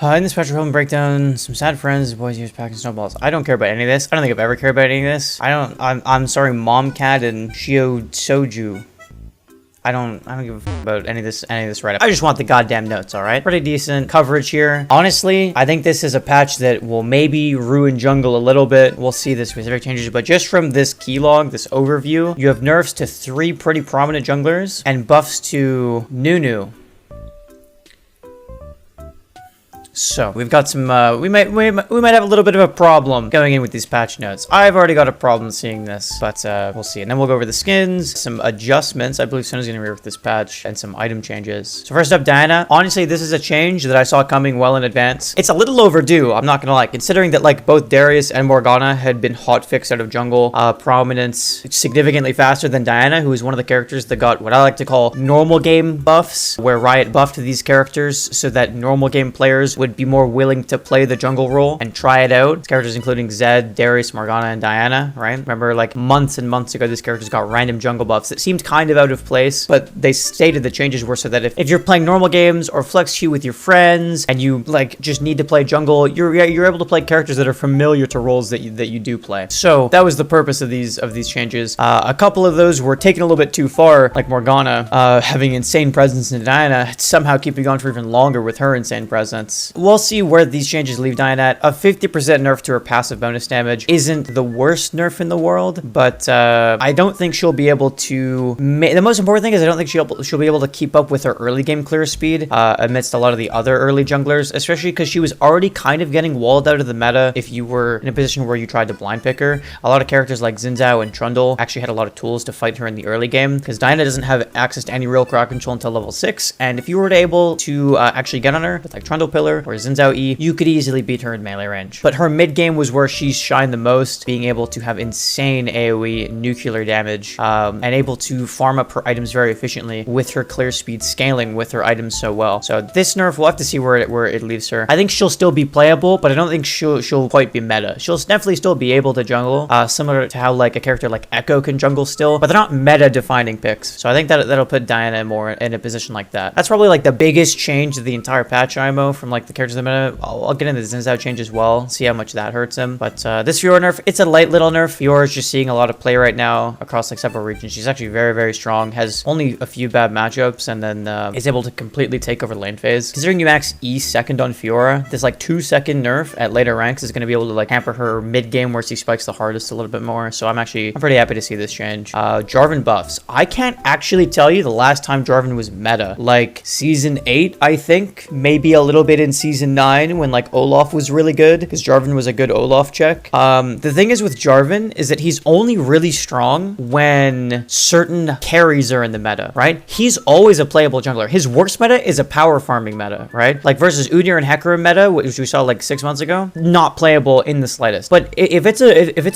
In this patch, we're helping break down some sad friends, boys use packing snowballs. I don't care about any of this. I don't think I've ever cared about any of this. I'm sorry, Momcat and Shio Soju. I don't give a fuck about any of this write-up. I just want the goddamn notes, alright? Pretty decent coverage here. Honestly, I think this is a patch that will maybe ruin jungle a little bit. We'll see the specific changes, but just from this keylog, this overview, you have nerfs to 3 pretty prominent junglers and buffs to Nunu. So we've got some we might have a little bit of a problem going in with these patch notes. I've already got a problem seeing this, but we'll see. And then we'll go over the skins, some adjustments. I believe Zino's gonna rework this patch, and some item changes. So first up, Diana. Honestly, this is a change that I saw coming well in advance. It's a little overdue, I'm not gonna lie, considering that like both Darius and Morgana had been hotfixed out of jungle prominence significantly faster than Diana, who is one of the characters that got what I like to call normal game buffs, where Riot buffed these characters so that normal game players would be more willing to play the jungle role and try it out. These characters including Zed, Darius, Morgana, and Diana, right? Remember, like months and months ago, these characters got random jungle buffs that seemed kind of out of place, but they stated the changes were so that if you're playing normal games or flex queue with your friends and you like just need to play jungle, you're able to play characters that are familiar to roles that you do play. So that was the purpose of these changes. A couple of those were taken a little bit too far, like Morgana having insane presence in Diana, somehow keeping on for even longer with her insane presence. We'll see where these changes leave Diana at. A 50% nerf to her passive bonus damage isn't the worst nerf in the world, but I don't think she'll be able to... The most important thing is I don't think she'll be able to keep up with her early game clear speed amidst a lot of the other early junglers, especially because she was already kind of getting walled out of the meta if you were in a position where you tried to blind pick her. A lot of characters like Xin Zhao and Trundle actually had a lot of tools to fight her in the early game, because Diana doesn't have access to any real crowd control until level 6, and if you were able to actually get on her with like Trundle Pillar or Xin Zhao E, you could easily beat her in melee range. But her mid game was where she shined the most, being able to have insane AoE nuclear damage and able to farm up her items very efficiently with her clear speed scaling with her items so well. So this nerf, we'll have to see where it leaves her. I think she'll still be playable, but I don't think she'll quite be meta. She'll definitely still be able to jungle, similar to how like a character like Echo can jungle still, but they're not meta defining picks. So I think that'll put Diana more in a position like that. That's probably like the biggest change of the entire patch IMO from like the characters in the meta. I'll get into the Xin Zhao change as well, see how much that hurts him. But this Fiora nerf, it's a light little nerf. Fiora is just seeing a lot of play right now across like several regions. She's actually very, very strong, has only a few bad matchups, and then is able to completely take over lane phase. Considering you max E second on Fiora, this like 2-second nerf at later ranks is going to be able to like hamper her mid game where she spikes the hardest a little bit more. So I'm pretty happy to see this change. Jarvan buffs. I can't actually tell you the last time Jarvan was meta. Like season 8, I think, maybe a little bit in season 9 when like Olaf was really good, because Jarvan was a good Olaf check. The thing is with Jarvan is that he's only really strong when certain carries are in the meta, right? He's always a playable jungler. His worst meta is a power farming meta, right? Like versus Udyr and Hecarim meta, which we saw like 6 months ago, not playable in the slightest. But if it's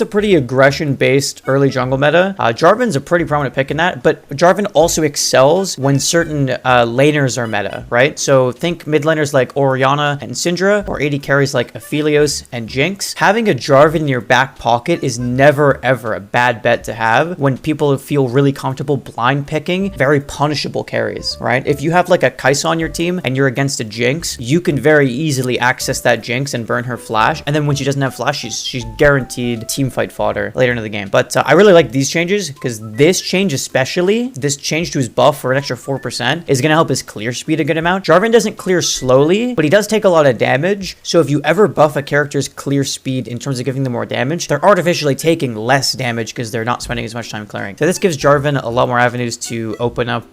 a pretty aggression based early jungle meta, Jarvan's a pretty prominent pick in that. But Jarvan also excels when certain laners are meta, right? So think mid laners like Orianna and Syndra, or AD carries like Aphelios and Jinx. Having a Jarvan in your back pocket is never ever a bad bet to have when people feel really comfortable blind picking very punishable carries, right? If you have like a Kai'Sa on your team and you're against a Jinx, you can very easily access that Jinx and burn her flash, and then when she doesn't have flash, she's guaranteed team fight fodder later into the game. But I really like these changes, because this change especially, this change to his buff for an extra 4% is going to help his clear speed a good amount. Jarvan doesn't clear slowly, but he does take a lot of damage, so if you ever buff a character's clear speed in terms of giving them more damage, they're artificially taking less damage because they're not spending as much time clearing. So this gives Jarvan a lot more avenues to open up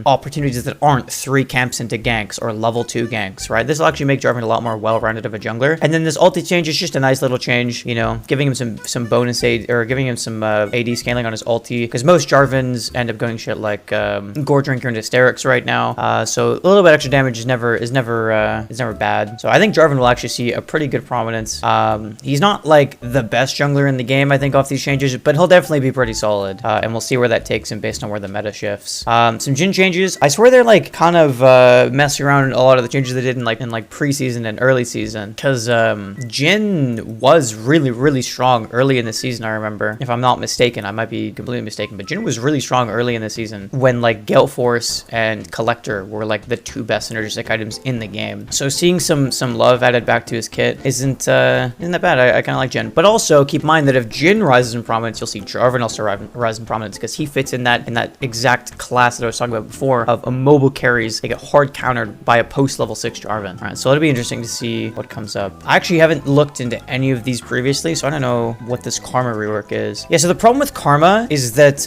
opportunities that aren't 3 camps into ganks or level 2 ganks, right? This will actually make Jarvan a lot more well-rounded of a jungler. And then this ulti change is just a nice little change, you know, giving him some bonus aid, or giving him some AD scaling on his ulti, because most Jarvans end up going shit like Gore Drinker and Hysterics right now. So a little bit extra damage is never bad. So I think Jarvan will actually see a pretty good prominence. He's not like the best jungler in the game, I think, off these changes, but he'll definitely be pretty solid. And we'll see where that takes him based on where the meta shifts. Some Jhin changes. I swear they're like kind of messing around a lot of the changes they did in like preseason and early season, because Jhin was really strong early in the season. I remember, if I'm not mistaken, I might be completely mistaken, but Jhin was really strong early in the season when like Gale Force and Collector were like the 2 best synergistic items in the game. So seeing some love added back to his kit isn't that bad. I kind of like Jhin. But also keep in mind that if Jhin rises in prominence, you'll see Jarvan also rise in prominence because he fits in that exact class that I was talking about before of mobile carries. They get hard countered by a post level 6 Jarvan. All right, so it'll be interesting to see what comes up. I actually haven't looked into any of these previously, so I don't know what this Karma rework is. Yeah, so the problem with Karma is that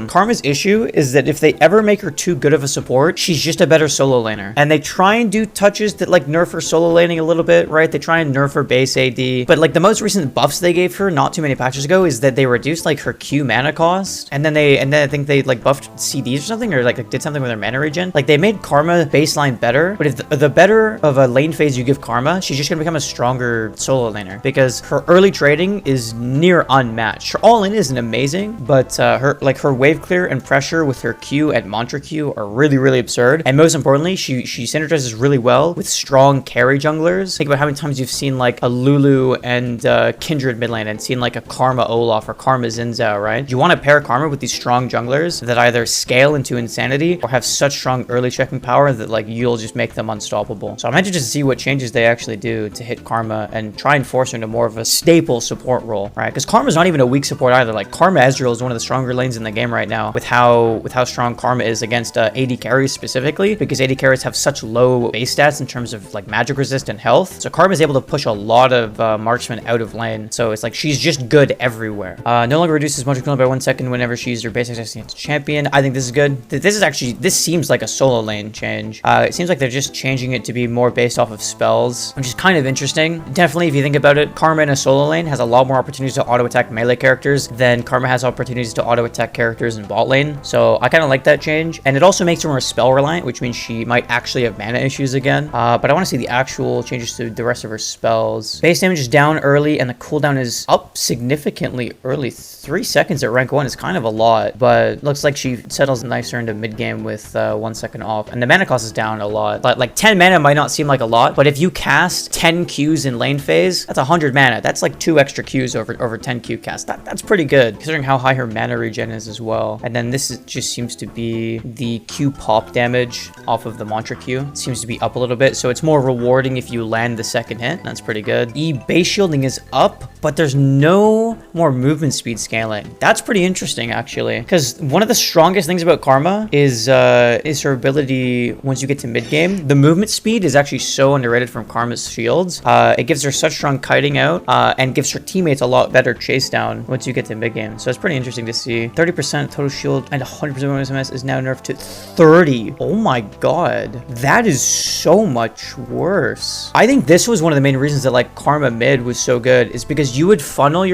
Karma's issue is that if they ever make her too good of a support, she's just a better solo laner. And they try and do touches that like nerf her solo laning a little bit, right? They try and nerf her base AD. But like the most recent buffs they gave her not too many patches ago is that they reduced like her Q mana cost. And then I think they like buffed CDs or something, or like did something with her mana regen. Like they made Karma baseline better, but if the better of a lane phase you give Karma, she's just gonna become a stronger solo laner because her early trading is near unmatched. Her all in isn't amazing, but her wave clear and pressure with her Q and mantra Q are really absurd. And most importantly, she synergizes really well with strong carry junglers. Think about how many times you've seen like a Lulu and Kindred mid lane and seen like a Karma Olaf or Karma Zinzao, right? You want to pair Karma with these strong junglers that either scale into insanity or have such strong early checking power that like you'll just make them unstoppable. So I'm interested to see what changes they actually do to hit Karma and try and force her into more of a staple support role, right? Because Karma's not even a weak support either. Like Karma Ezreal is one of the stronger lanes in the game right now with how strong Karma is against AD carries specifically, because AD carries have such low base stats in terms of like magic resist and health. So Karma is able to push a lot of marksmen out of lane. So it's like she's just good everywhere. No longer reduces magic cooldown by 1 second whenever she uses her basic against champion. I think this is good. This seems like a solo lane change. It seems like they're just changing it to be more based off of spells, which is kind of interesting. Definitely, if you think about it, Karma in a solo lane has a lot more opportunities to auto attack melee characters than Karma has opportunities to auto attack characters in bot lane. So I kind of like that change, and it also makes her more spell reliant, which means she might actually have mana issues again. But I want to see the actual changes to the rest of her spells. Base damage is down early, and the cooldown is up significantly early. 3 seconds at rank 1 is kind of a lot, but looks like she settles nicer into mid game with 1 second off, and the mana cost is down a lot. But like 10 mana might not seem like a lot, but if you cast 10 Qs in lane phase, that's 100 mana. That's like 2 extra Qs over 10 Q cast. That's pretty good considering how high her mana regen is as well. And then this just seems to be the Q pop damage off of the mantra Q. It seems to be up a little bit, so it's more rewarding if you land the second hit. That's pretty good. E base shielding is up, but there's no more movement speed scaling. That's pretty interesting actually, because one of the strongest things about Karma is her ability once you get to mid game. The movement speed is actually so underrated from Karma's shields. It gives her such strong kiting out and gives her teammates a lot better chase down once you get to mid game. So it's pretty interesting to see. 30% total shield and 100% bonus MS is now nerfed to 30. Oh my god, that is so much worse. I think this was one of the main reasons that like Karma mid was so good, is because you would funnel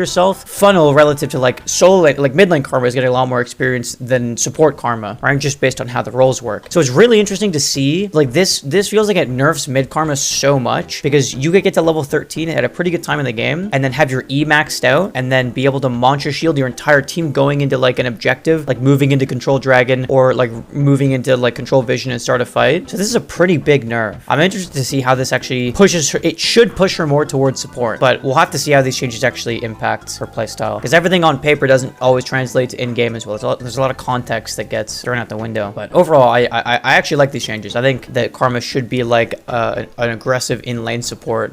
relative to like solo lane, like mid lane Karma is getting a lot more experience than support Karma, right? Just based on how the roles work. So it's really interesting to see like this feels like it nerfs mid Karma so much, because you could get to level 13 at a pretty good time in the game and then have your E maxed out and then be able to mantra shield your entire team going into like an objective, like moving into control dragon or like moving into like control vision and start a fight. So this is a pretty big nerf. I'm interested to see how this actually pushes her. It should push her more towards support, but we'll have to see how these changes actually impact her playstyle, because everything on paper doesn't always translate to in-game as well. There's a lot of context that gets thrown out the window. But overall, I actually like these changes. I think that Karma should be like an aggressive in-lane support,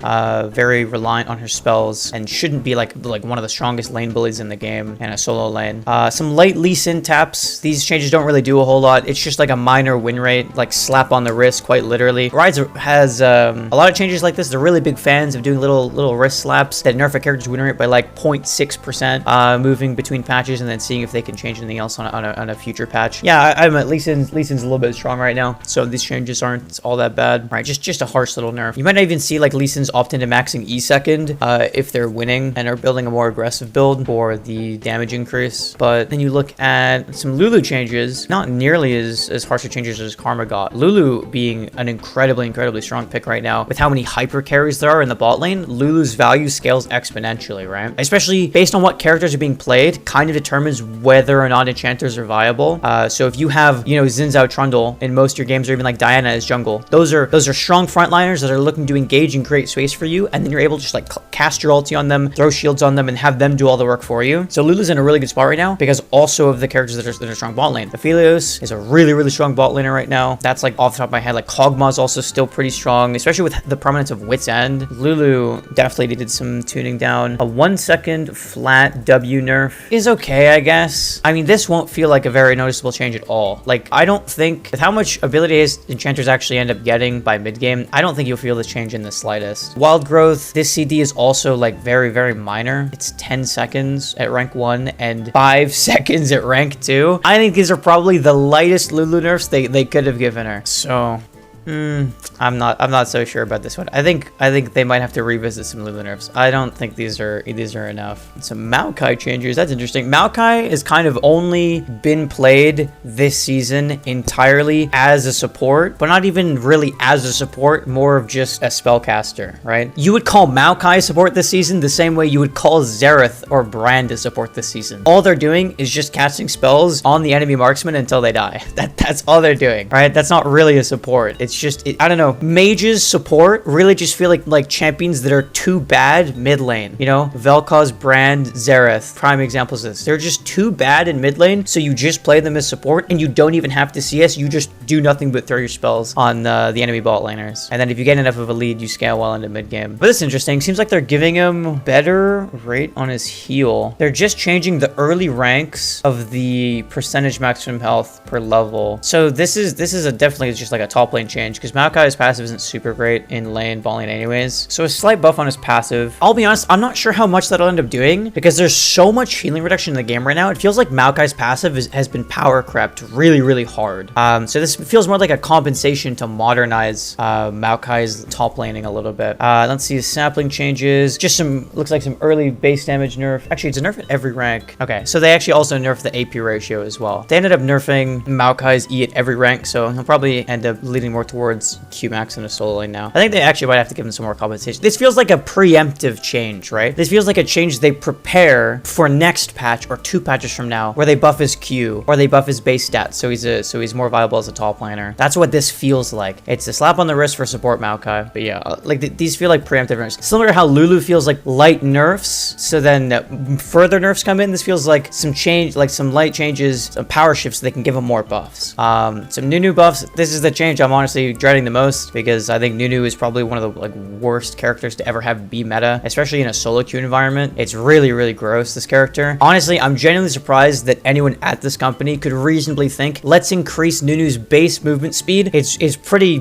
very reliant on her spells, and shouldn't be like one of the strongest lane bullies in the game and a solo lane. Some light Lee Sin taps. These changes don't really do a whole lot. It's just like a minor win rate, like slap on the wrist, quite literally. Rise has a lot of changes like this. They're really big fans of doing little wrist slaps that nerf a character's win rate by like 0.6%, moving between patches and then seeing if they can change anything else on a future patch. Yeah, I'm at Lee Sin's a little bit strong right now, so these changes aren't all that bad. Right, just a harsh little nerf. You might not even see like Lee Sin's opt into maxing E second if they're winning and are building a more aggressive build for the damage increase. But then you look at some Lulu changes, not nearly as harsh of changes as Karma got. Lulu being an incredibly strong pick right now with how many hyper carries there are in the bot lane. Lulu's value scales exponentially, right? Especially based on what characters are being played, kind of determines whether or not enchanters are viable. So if you have, you know, Xin Zhao Trundle in most of your games, or even like Diana as jungle, those are strong frontliners that are looking to engage and create space for you, and then you're able to just like cast your ulti on them, throw shields on them, and have them do all the work for you. So Lulu's in a really good spot right now because also of the characters that are strong bot lane. Aphelios is a really strong bot laner right now. That's like off the top of my head. Like Kog'Maw's also still pretty strong, especially with the prominence of Wit's End. Lulu definitely needed some tuning down. A 1 second flat W nerf is okay, I guess. I mean, this won't feel like a very noticeable change at all. Like, I don't think with how much ability enchanters actually end up getting by mid game, I don't think you'll feel this change in the slightest. Wild growth, this CD is also like very minor. It's 10 seconds at rank 1 and 5 seconds at rank 2. I think these are probably the lightest Lulu nerfs they could have given her. So I'm not so sure about this one. I think they might have to revisit some Lulu nerfs. I don't think these are enough. Some Maokai changes. That's interesting. Maokai has kind of only been played this season entirely as a support, but not even really as a support, more of just a spellcaster, right? You would call Maokai support this season the same way you would call Xerath or Brand to support this season. All they're doing is just casting spells on the enemy marksman until they die. That's all they're doing, right? That's not really a support. It's just, I don't know. Mages support really just feel like champions that are too bad mid lane. You know, Vel'Koz, Brand, Xerath, prime examples of this. They're just too bad in mid lane, so you just play them as support, and you don't even have to CS. You just do nothing but throw your spells on the enemy bot laners. And then if you get enough of a lead, you scale well into mid game. But this is interesting. Seems like they're giving him better rate on his heal. They're just changing the early ranks of the percentage maximum health per level. So this is definitely just like a top lane change, because Maokai's passive isn't super great in lane, bot lane anyways. So a slight buff on his passive. I'll be honest, I'm not sure how much that'll end up doing, because there's so much healing reduction in the game right now. It feels like Maokai's passive has been power crept really hard. So this feels more like a compensation to modernize Maokai's top laning a little bit. Let's see, sapling changes. Just looks like some early base damage nerf. Actually, it's a nerf at every rank. Okay, so they actually also nerfed the AP ratio as well. They ended up nerfing Maokai's E at every rank, so he'll probably end up leading more towards Q-Max in a solo lane now. I think they actually might have to give him some more compensation. This feels like a preemptive change, right? This feels like a change they prepare for next patch or 2 patches from now, where they buff his Q or they buff his base stats, so he's more viable as a top laner. That's what this feels like. It's a slap on the wrist for support Maokai. But yeah, like these feel like preemptive nerfs. Similar to how Lulu feels like light nerfs, so then further nerfs come in. This feels like some change, like some light changes, some power shifts, so they can give him more buffs. Some Nunu buffs. This is the change I'm honestly dreading the most, because I think Nunu is probably one of the like worst characters to ever have be meta, especially in a solo queue environment. It's really gross, this character. Honestly, I'm genuinely surprised that anyone at this company could reasonably think, let's increase Nunu's base movement speed. It's pretty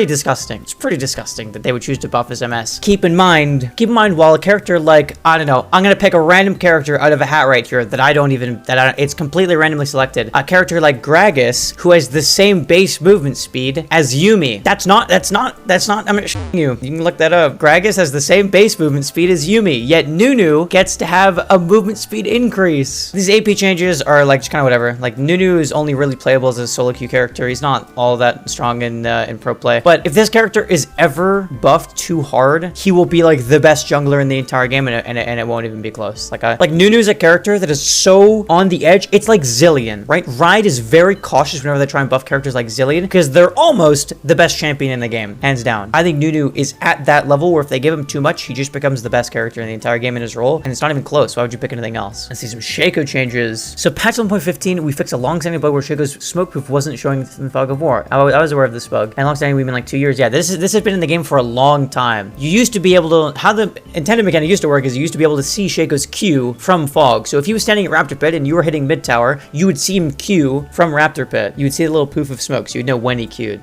disgusting. It's pretty disgusting that they would choose to buff his MS. Keep in mind, while a character like, I don't know, I'm gonna pick a random character out of a hat right here it's completely randomly selected. A character like Gragas, who has the same base movement speed as Yuumi. That's not, I'm not you. You can look that up. Gragas has the same base movement speed as Yuumi, yet Nunu gets to have a movement speed increase. These AP changes are like just kind of whatever. Like Nunu is only really playable as a solo queue character. He's not all that strong in pro play. But if this character is ever buffed too hard, he will be like the best jungler in the entire game, and it won't even be close. Like Nunu's a character that is so on the edge. It's like Zillion, right? Riot is very cautious whenever they try and buff characters like Zillion, because they're almost the best champion in the game, hands down. I think Nunu is at that level where if they give him too much, he just becomes the best character in the entire game in his role, and it's not even close. Why would you pick anything else? Let's see some Shaco changes. So patch 1.15, we fixed a long-standing bug where Shaco's smoke proof wasn't showing in the fog of war. I was aware of this bug, and long-standing we've been like 2 years. Yeah, this has been in the game for a long time. You used to be able to, how the intended mechanic used to work is you used to be able to see Shaco's Q from fog. So if he was standing at Raptor Pit and you were hitting mid tower, you would see him Q from Raptor Pit. You would see a little poof of smoke, so you'd know when he Q'd.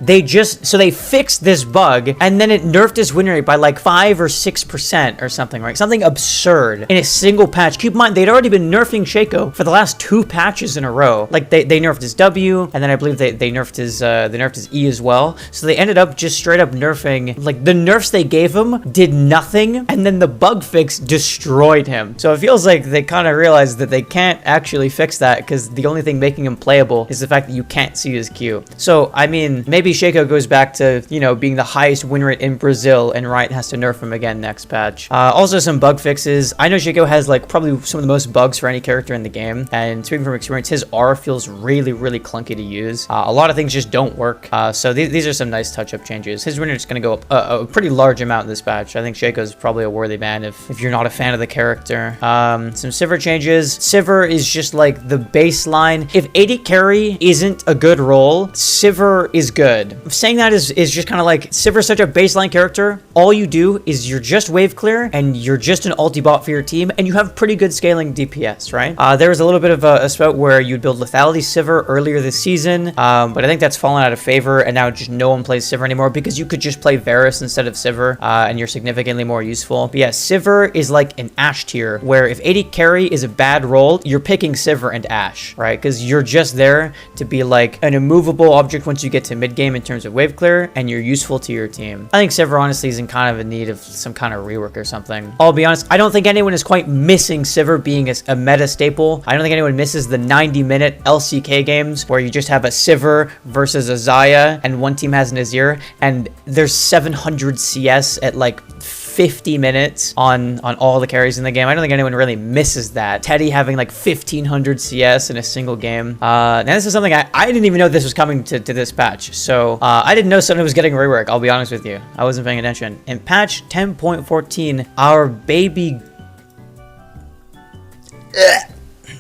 So they fixed this bug, and then it nerfed his win rate by like 5 or 6% or something, right? Something absurd in a single patch. Keep in mind, they'd already been nerfing Shaco for the last 2 patches in a row. Like they nerfed his W, and then I believe they nerfed his E as well. So they ended up just straight up nerfing, like the nerfs they gave him did nothing, and then the bug fix destroyed him. So it feels like they kind of realized that they can't actually fix that, because the only thing making him playable is the fact that you can't see his Q. So I mean, maybe Shaco Shaco goes back to, you know, being the highest win rate in Brazil, and Riot has to nerf him again next patch. Also some bug fixes. I know Shaco has like probably some of the most bugs for any character in the game, and speaking from experience, his R feels really, really clunky to use. A lot of things just don't work. So these are some nice touch-up changes. His win rate is going to go up a pretty large amount in this patch. I think Shaco's probably a worthy ban if you're not a fan of the character. Some Sivir changes. Sivir is just like the baseline. If AD carry isn't a good role, Sivir is good. Saying that is just kind of like Sivir is such a baseline character. All you do is you're just wave clear and you're just an ulti bot for your team, and you have pretty good scaling DPS, right? There was a little bit of a spout where you'd build lethality Sivir earlier this season, but I think that's fallen out of favor, and now just no one plays Sivir anymore because you could just play Varus instead of Sivir, and you're significantly more useful. But yeah, Sivir is like an Ashe tier, where if AD carry is a bad role, you're picking Sivir and Ashe, right? Because you're just there to be like an immovable object once you get to mid game in terms of wave clear, and you're useful to your team. I think Sivir honestly is in kind of a need of some kind of rework or something. I'll be honest, I don't think anyone is quite missing Sivir being a meta staple. I don't think anyone misses the 90-minute LCK games where you just have a Sivir versus a Xayah, and one team has an Azir, and there's 700 CS at like 50 minutes on all the carries in the game. I don't think anyone really misses that. Teddy having like 1500 CS in a single game. Now this is something I didn't even know this was coming to this patch. So I didn't know someone was getting rework. I'll be honest with you. I wasn't paying attention. In patch 10.14, our baby...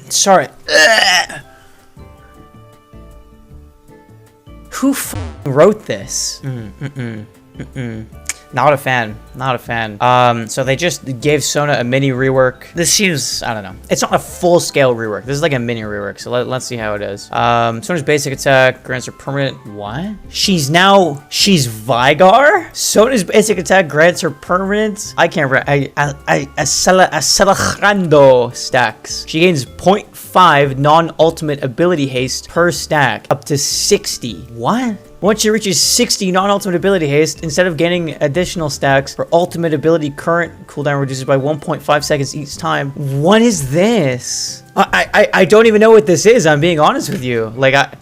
Sorry. Who wrote this? Not a fan. Not a fan. So they just gave Sona a mini rework. This seems, I don't know. It's not a full-scale rework. This is like a mini rework. So let's see how it is. Sona's basic attack grants her permanent... What? She's Vigar? Sona's basic attack grants her permanent... I can't remember. Acelajando stacks. She gains 0.5 non-ultimate ability haste per stack. Up to 60. What? Once she reaches 60 non-ultimate ability haste, instead of gaining additional stacks, her ultimate ability current cooldown reduces by 1.5 seconds each time. What is this? I don't even know what this is. I'm being honest with you. Like,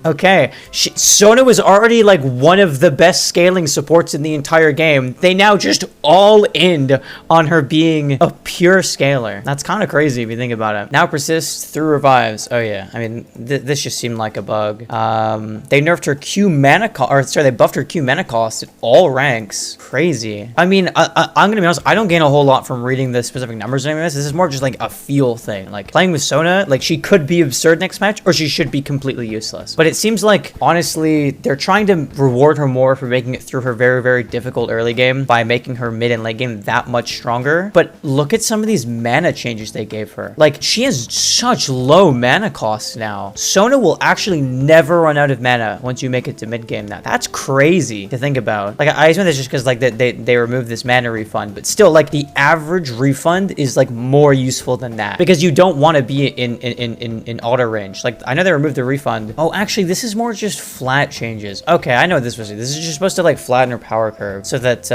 okay. Sona was already like one of the best scaling supports in the entire game. They now just all end on her being a pure scaler. That's kind of crazy if you think about it. Now persists through revives. Oh yeah. I mean, this just seemed like a bug. They nerfed her Q mana cost, or sorry, they buffed her Q mana cost at all ranks. Crazy. I mean, I'm gonna be honest. I don't gain a whole lot from reading the specific numbers or anything. This is more just like a feel thing. Like playing with Sona, like she could be absurd next match, or she should be completely useless. But it seems like, honestly, they're trying to reward her more for making it through her very, very difficult early game by making her mid and late game that much stronger. But look at some of these mana changes they gave her. Like, she has such low mana costs now. Sona will actually never run out of mana once you make it to mid game now. That's crazy to think about. Like, I assume that's just because like they removed this mana refund, but still, like, the average refund is like more useful than that, because you don't want to be in auto range. Like, I know they removed the refund. Oh, actually, this is more just flat changes. Okay, I know what this was. This is just supposed to like flatten her power curve so that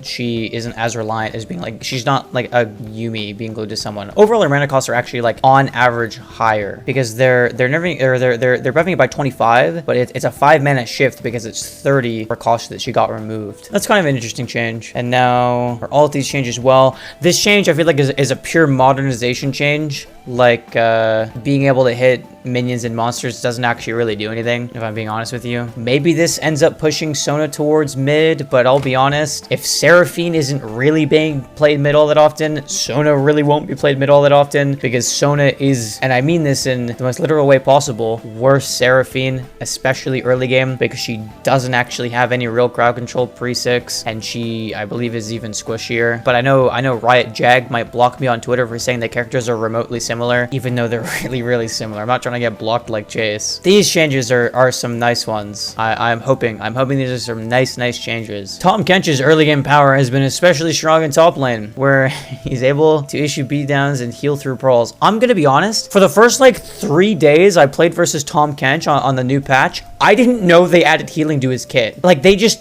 she isn't as reliant as being like, she's not like a Yumi being glued to someone. Overall, her mana costs are actually like on average higher, because they're buffing it by 25, but it's a 5 mana shift because it's 30 for cost that she got removed. That's kind of an interesting change. And now her ulti change as well. This change I feel like is a pure modernization change. Like, being able to hit minions and monsters doesn't actually really do anything, if I'm being honest with you. Maybe this ends up pushing Sona towards mid, but I'll be honest, if Seraphine isn't really being played mid all that often, Sona really won't be played mid all that often, because Sona is, and I mean this in the most literal way possible, worse Seraphine, especially early game, because she doesn't actually have any real crowd control pre-6, and she, I believe, is even squishier. But I know Riot Jag might block me on Twitter for saying the characters are remotely similar, even though they're really similar. I'm not trying to get blocked like Chase. These changes are some nice ones. I'm hoping these are some nice changes. Tahm Kench's early game power has been especially strong in top lane, where he's able to issue beatdowns and heal through pearls. I'm gonna be honest, for the first like 3 days I played versus Tahm Kench on the new patch, I didn't know they added healing to his kit. Like, they just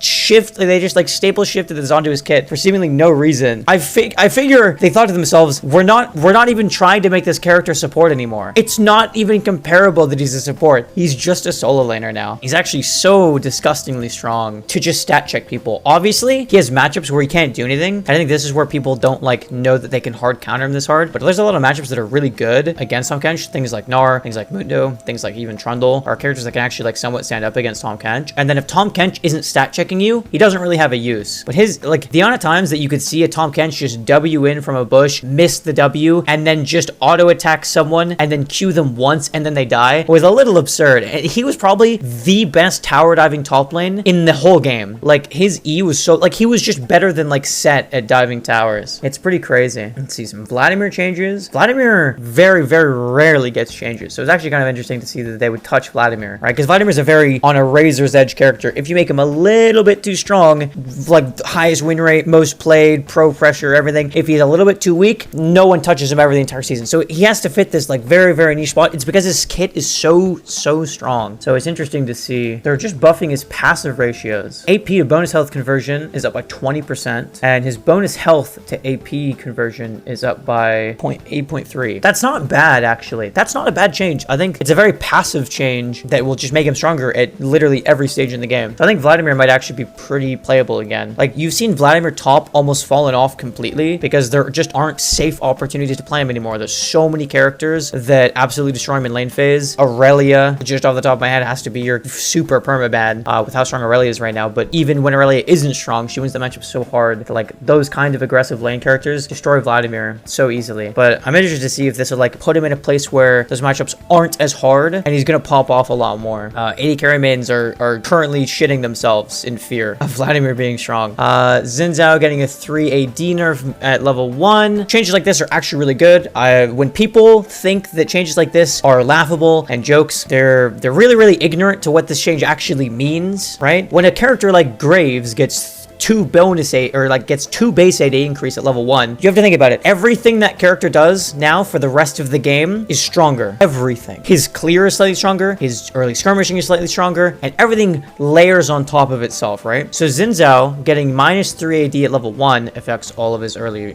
like staple shifted this onto his kit for seemingly no reason. I figure they thought to themselves, we're not even trying to make this character support anymore. It's not even comparable that he's a support. He's just a solo laner now. He's actually so disgustingly strong to just stat check people. Obviously, he has matchups where he can't do anything. I think this is where people don't like know that they can hard counter him this hard, but there's a lot of matchups that are really good against Tahm Kench. Things like Gnar, things like Mundo, things like even Trundle are characters that can actually like somewhat stand up against Tahm Kench. And then if Tahm Kench isn't stat checking you, he doesn't really have a use. But his, like, the amount of times that you could see a Tahm Kench just W in from a bush, miss the W, and then just auto attack someone and then Q them once and then they die was a little absurd. And he was probably the best tower diving top lane in the whole game. Like, his E was so, like, he was just better than like Set at diving towers. It's pretty crazy. Let's see some Vladimir changes. Vladimir very, very rarely gets changes. So it's actually kind of interesting to see that they would touch Vladimir, right? Because Vladimir's a very on a razor's edge character. If you make him a little bit too strong, like highest win rate, most played, pro pressure, everything, if he's a little bit too weak, no one touches him ever the entire season. So he has to fit this like very, very niche spot. It's because his kit is so strong. So it's interesting to see. They're just buffing his passive ratios. AP to bonus health conversion is up by 20%, and his bonus health to AP conversion is up by 8.3. That's not bad, actually. That's not a bad change. I think it's a very passive change that will just make him stronger at literally every stage in the game. So I think Vladimir might actually be pretty playable again. Like, you've seen Vladimir top almost fallen off completely because there just aren't safe opportunities to play him anymore. There's so many characters that absolutely destroy him in lane phase. Aurelia, just off the top of my head, has to be your super permaban with how strong Aurelia is right now. But even when Aurelia isn't strong, she wins the matchup so hard. Like, those kind of aggressive lane characters destroy Vladimir so easily. But I'm interested to see if this will like put him in a place where those matchups aren't as hard and he's gonna pop off a lot more. 80 carry mains are currently shitting themselves in fear of Vladimir being strong. Xin Zhao getting a 3 AD nerf at level 1. Changes like this are actually really good. When people think that changes like this are laughable and jokes, they're really, really ignorant to what this change actually means, right? When a character like Graves gets 2 bonus 8 or like gets 2 base 8 increase at level 1, you have to think about it. Everything that character does now for the rest of the game is stronger. Everything. His clear is slightly stronger, his early skirmishing is slightly stronger, and everything layers on top of itself, right? So Xin Zhao getting minus 3 AD at level 1 affects all of his early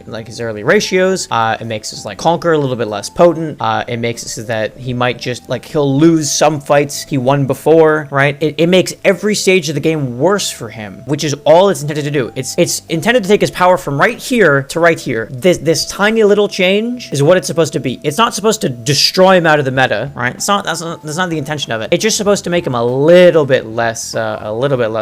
ratios. It makes his like Conquer a little bit less potent. It makes it so that he might just like he'll lose some fights he won before, right? It makes every stage of the game worse for him, which is all it's intended to do. It's intended to take his power from right here to right here. This tiny little change is what it's supposed to be. It's not supposed to destroy him out of the meta, right? That's not the intention of it. It's just supposed to make him a little bit less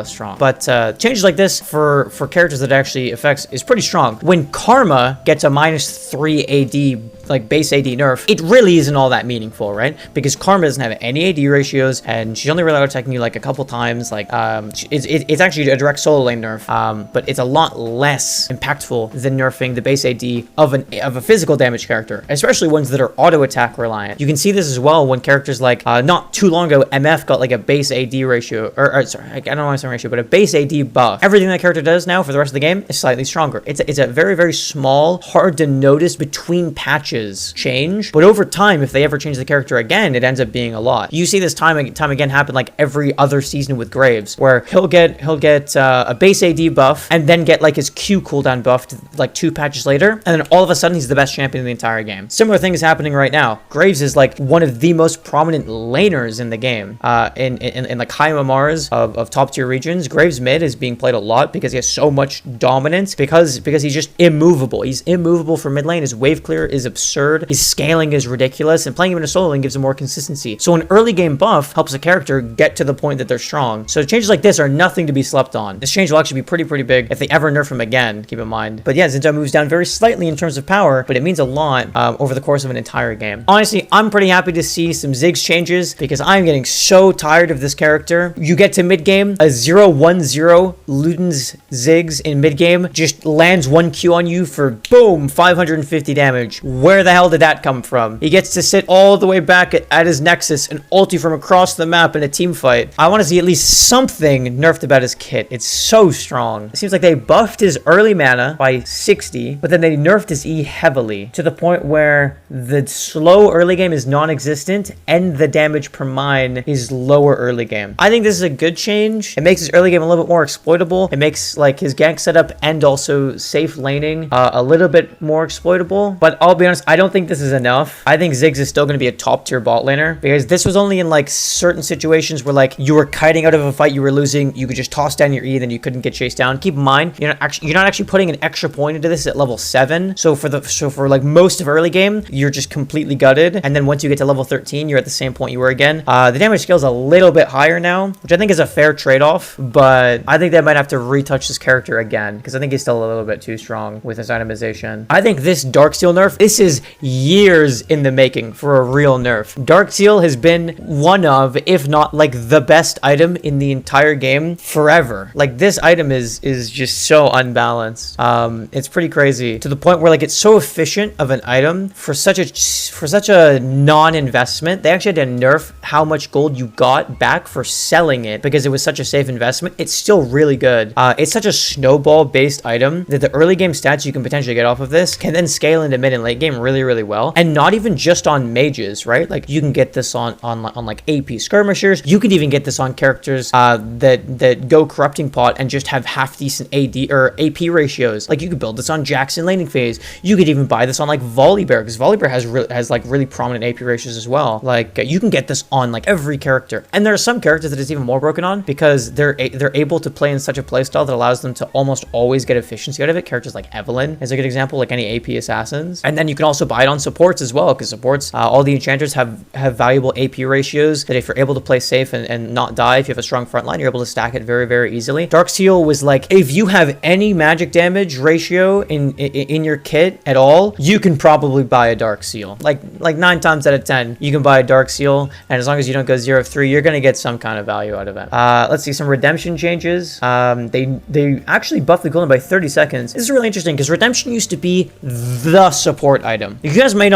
strong. But changes like this for characters that it actually affects is pretty strong. When Karma gets a minus 3 AD like base AD nerf, it really isn't all that meaningful, right? Because Karma doesn't have any AD ratios and she's only really attacking you like a couple times. Like it's actually a direct solo lane nerf, but it's a lot less impactful than nerfing the base AD of a physical damage character, especially ones that are auto attack reliant. You can see this as well when characters like not too long ago MF got like a base AD ratio or sorry, I don't know why I'm saying ratio, but a base AD buff. Everything that character does now for the rest of the game is slightly stronger. It's a very, very small, hard to notice between patches change, but over time, if they ever change the character again, it ends up being a lot. You see this time again happen like every other season with Graves, where he'll get a base AD buff and then get like his Q cooldown buffed like 2 patches later, and then all of a sudden he's the best champion in the entire game. Similar thing is happening right now. Graves is like one of the most prominent laners in the game. In like high MMRs of top tier regions, Graves mid is being played a lot because he has so much dominance because he's just immovable. He's immovable for mid lane. His wave clear is absurd. His scaling is ridiculous, and playing him in a solo lane gives him more consistency. So an early game buff helps a character get to the point that they're strong. So changes like this are nothing to be slept on. This change will actually be pretty big if they ever nerf him again, keep in mind. But yeah, Xin Zhao moves down very slightly in terms of power, but it means a lot over the course of an entire game. Honestly, I'm pretty happy to see some Ziggs changes because I'm getting so tired of this character. You get to mid game, a 0-1-0 Luden's Ziggs in mid game just lands 1 Q on you for boom 550 damage. Where the hell did that come from? He gets to sit all the way back at his nexus and ulti from across the map in a team fight. I want to see at least something nerfed about his kit. It's so strong. strong. It seems like they buffed his early mana by 60, but then they nerfed his E heavily to the point where the slow early game is non-existent and the damage per mine is lower early game. I think this is a good change. It makes his early game a little bit more exploitable. It makes like his gank setup and also safe laning a little bit more exploitable. But I'll be honest, I don't think this is enough. I think Ziggs is still going to be a top tier bot laner because this was only in like certain situations where like you were kiting out of a fight, you were losing, you could just toss down your E, then you couldn't get chased down. Keep in mind, you're not actually putting an extra point into this at level 7. So for like most of early game, you're just completely gutted. And then once you get to level 13, you're at the same point you were again. The damage scale is a little bit higher now, which I think is a fair trade-off, but I think they might have to retouch this character again because I think he's still a little bit too strong with his itemization. I think this Darksteel nerf, this is years in the making for a real nerf. Darksteel has been one of, if not like the best item in the entire game forever. Like this item is just so unbalanced. It's pretty crazy to the point where like it's so efficient of an item for such a non-investment. They actually had to nerf how much gold you got back for selling it because it was such a safe investment. It's still really good. It's such a snowball based item that the early game stats you can potentially get off of this can then scale into mid and late game really, really well. And not even just on mages, right? Like you can get this on like AP skirmishers. You can even get this on characters that go corrupting pot and just have half decent AD or AP ratios. Like you could build this on Jackson laning phase. You could even buy this on like Volibear because Volibear has like really prominent AP ratios as well. Like you can get this on like every character. And there are some characters that it's even more broken on because they're able to play in such a playstyle that allows them to almost always get efficiency out of it. Characters like Evelynn is a good example, like any AP assassins. And then you can also buy it on supports as well because supports, all the enchanters have valuable AP ratios that if you're able to play safe and not die, if you have a strong front line, you're able to stack it very, very easily. Darksteel was like, if you have any magic damage ratio in your kit at all, you can probably buy a Darksteel. Like 9 times out of 10, you can buy a Darksteel, and as long as you don't go 0 of 3, you're going to get some kind of value out of it. Let's see some redemption changes. They actually buffed the golden by 30 seconds. This is really interesting because redemption used to be the support item. You guys may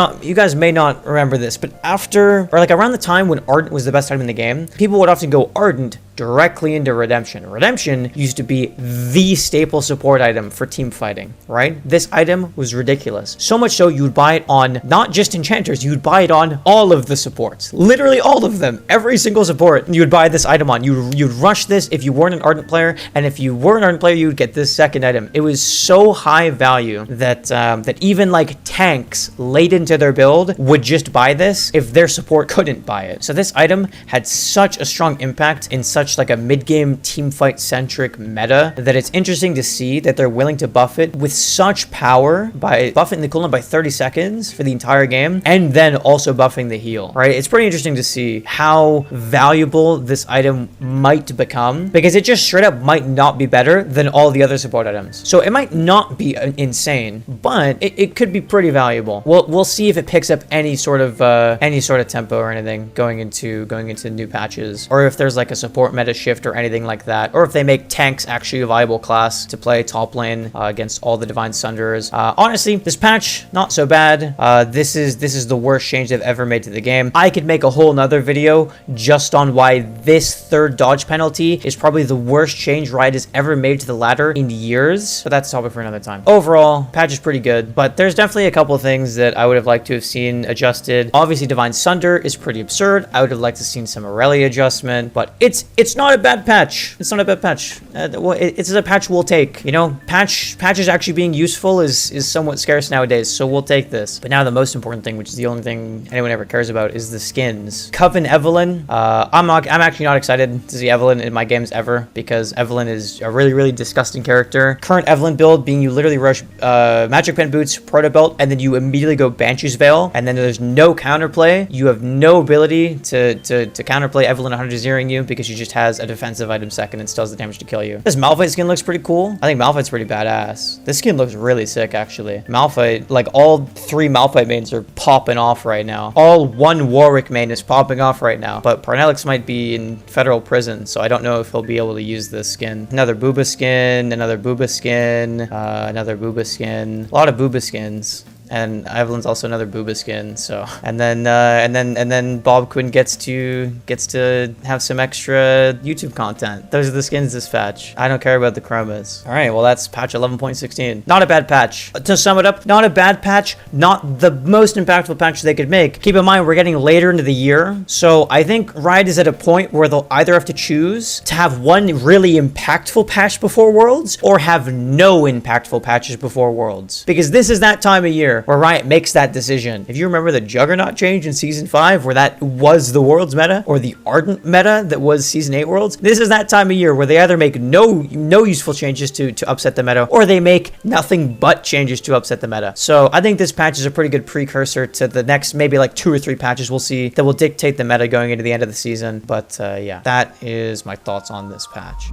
not remember this, but after or like around the time when Ardent was the best item in the game, people would often go Ardent directly into redemption. Redemption used to be the staple support item for team fighting, right? This item was ridiculous. So much so you would buy it on not just enchanters, you would buy it on all of the supports. Literally all of them. Every single support you would buy this item on. You'd rush this if you weren't an Ardent player, and if you were an Ardent player, you would get this second item. It was so high value that that even like tanks late into their build would just buy this if their support couldn't buy it. So this item had such a strong impact in such like a mid-game team fight centric meta that it's interesting to see that they're willing to buff it with such power by buffing the cooldown by 30 seconds for the entire game and then also buffing the heal, right? It's pretty interesting to see how valuable this item might become because it just straight up might not be better than all the other support items. So it might not be insane, but it could be pretty valuable. We'll see if it picks up any sort of tempo or anything going into new patches, or if there's like a support meta shift or anything like that, or if they make tanks actually a viable class to play top lane against all the Divine Sunderers. Honestly, this patch not so bad. This is the worst change they've ever made to the game. I could make a whole nother video just on why this third dodge penalty is probably the worst change Riot has ever made to the ladder in years, but that's a topic for another time. Overall, patch is pretty good, but there's definitely a couple of things that I would have liked to have seen adjusted. Obviously, Divine Sunder is pretty absurd. I would have liked to seen some Aurelia adjustment, but it's not a bad patch. It's not a bad patch. It's a patch we'll take. You know, patches actually being useful is somewhat scarce nowadays, so we'll take this. But now the most important thing, which is the only thing anyone ever cares about, is the skins. Coven Evelynn. I'm actually not excited to see Evelynn in my games ever because Evelynn is a really, really disgusting character. Current Evelynn build being you literally rush Magic Pen Boots, Proto Belt, and then you immediately go Banshee's Veil, and then there's no counterplay. You have no ability to counterplay Evelynn 100-0ing you because she just has a defensive item second and still has the damage to kill you. This Malphite skin looks pretty cool. I think Malphite's pretty badass. This skin looks really sick, actually. Malphite, like all 3 Malphite mains are popping off right now. All 1 Warwick main is popping off right now, but Parnellix might be in federal prison, so I don't know if he'll be able to use this skin. Another Booba skin, another Booba skin, another Booba skin. A lot of Booba skins. and Evelyn's also another booba skin. So, and then Bob Quinn gets to have some extra YouTube content. Those are the skins this patch. I don't care about the chromas. All right, well that's patch 11.16. Not a bad patch. To sum it up, not a bad patch. Not the most impactful patch they could make. Keep in mind we're getting later into the year, so I think Riot is at a point where they'll either have to choose to have one really impactful patch before Worlds or have no impactful patches before Worlds, because this is that time of year where Riot makes that decision. If you remember the Juggernaut change in Season 5 where that was the Worlds meta, or the Ardent meta that was Season 8 Worlds, this is that time of year where they either make no useful changes to upset the meta, or they make nothing but changes to upset the meta. So I think this patch is a pretty good precursor to the next maybe like 2 or 3 patches we'll see that will dictate the meta going into the end of the season. But yeah, that is my thoughts on this patch.